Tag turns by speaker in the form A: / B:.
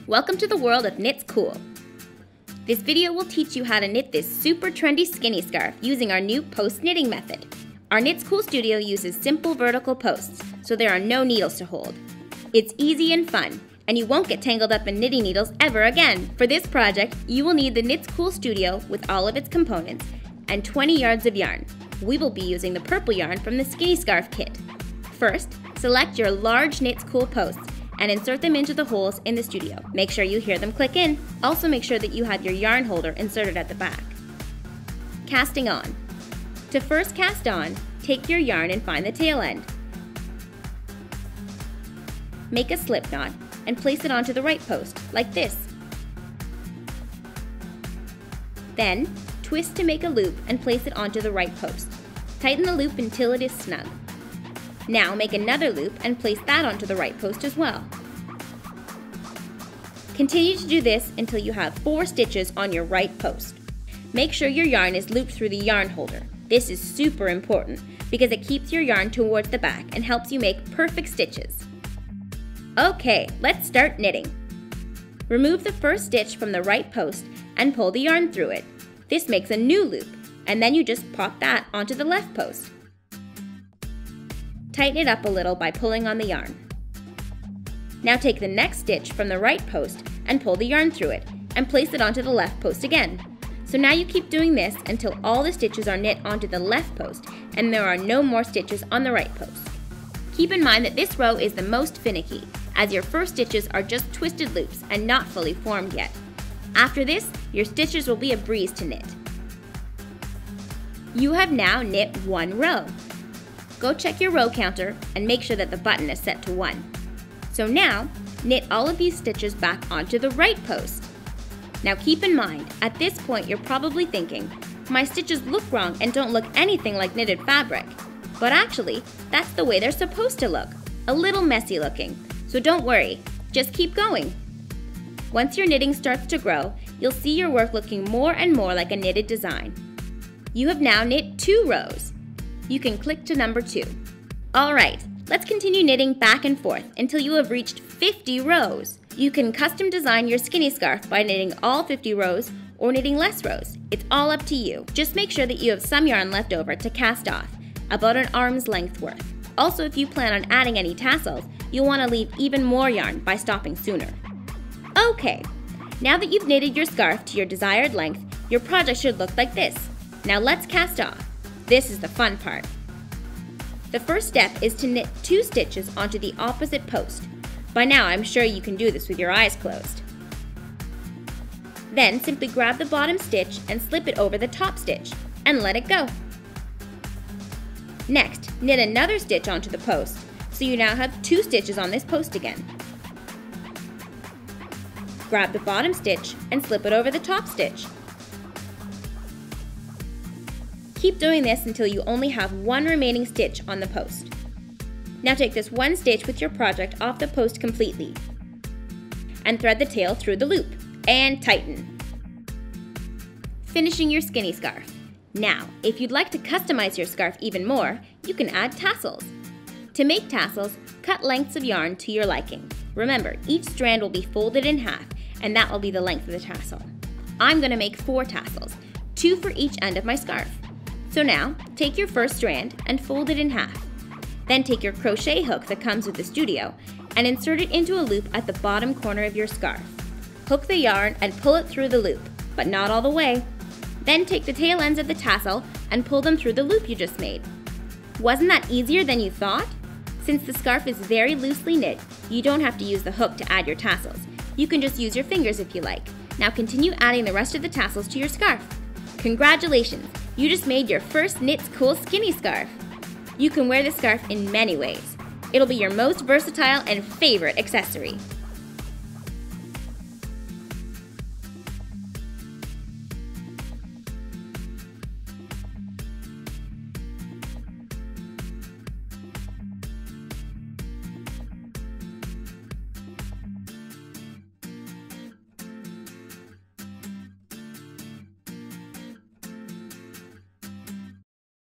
A: Welcome to the world of Knits Cool. This video will teach you how to knit this super trendy skinny scarf using our new post knitting method. Our Knits Cool studio uses simple vertical posts, so there are no needles to hold. It's easy and fun, and you won't get tangled up in knitting needles ever again. For this project, you will need the Knits Cool studio with all of its components and 20 yards of yarn. We will be using the purple yarn from the skinny scarf kit. First, select your large Knits Cool posts and insert them into the holes in the studio. Make sure you hear them click in. Also make sure that you have your yarn holder inserted at the back. Casting on. To first cast on, take your yarn and find the tail end. Make a slip knot and place it onto the right post, like this. Then, twist to make a loop and place it onto the right post. Tighten the loop until it is snug. Now make another loop and place that onto the right post as well. Continue to do this until you have 4 stitches on your right post. Make sure your yarn is looped through the yarn holder. This is super important because it keeps your yarn towards the back and helps you make perfect stitches. Okay, let's start knitting. Remove the first stitch from the right post and pull the yarn through it. This makes a new loop, and then you just pop that onto the left post. Tighten it up a little by pulling on the yarn. Now take the next stitch from the right post and pull the yarn through it and place it onto the left post again. So now you keep doing this until all the stitches are knit onto the left post and there are no more stitches on the right post. Keep in mind that this row is the most finicky, as your first stitches are just twisted loops and not fully formed yet. After this, your stitches will be a breeze to knit. You have now knit 1 row. Go check your row counter and make sure that the button is set to 1. So now, knit all of these stitches back onto the right post. Now keep in mind, at this point you're probably thinking, my stitches look wrong and don't look anything like knitted fabric. But actually, that's the way they're supposed to look, a little messy looking. So don't worry, just keep going. Once your knitting starts to grow, you'll see your work looking more and more like a knitted design. You have now knit 2 rows. You can click to number 2. Alright, let's continue knitting back and forth until you have reached 50 rows. You can custom design your skinny scarf by knitting all 50 rows or knitting less rows. It's all up to you. Just make sure that you have some yarn left over to cast off, about an arm's length worth. Also, if you plan on adding any tassels, you'll want to leave even more yarn by stopping sooner. Okay, now that you've knitted your scarf to your desired length, your project should look like this. Now let's cast off. This is the fun part. The first step is to knit 2 stitches onto the opposite post. By now, I'm sure you can do this with your eyes closed. Then simply grab the bottom stitch and slip it over the top stitch, and let it go. Next, knit another stitch onto the post, so you now have 2 stitches on this post again. Grab the bottom stitch and slip it over the top stitch. Keep doing this until you only have 1 remaining stitch on the post. Now take this 1 stitch with your project off the post completely and thread the tail through the loop and tighten. Finishing your skinny scarf. Now, if you'd like to customize your scarf even more, you can add tassels. To make tassels, cut lengths of yarn to your liking. Remember, each strand will be folded in half, and that will be the length of the tassel. I'm going to make 4 tassels, 2 for each end of my scarf. So now, take your first strand and fold it in half. Then take your crochet hook that comes with the studio and insert it into a loop at the bottom corner of your scarf. Hook the yarn and pull it through the loop, but not all the way. Then take the tail ends of the tassel and pull them through the loop you just made. Wasn't that easier than you thought? Since the scarf is very loosely knit, you don't have to use the hook to add your tassels. You can just use your fingers if you like. Now continue adding the rest of the tassels to your scarf. Congratulations! You just made your first Knits Cool skinny scarf. You can wear this scarf in many ways. It'll be your most versatile and favorite accessory.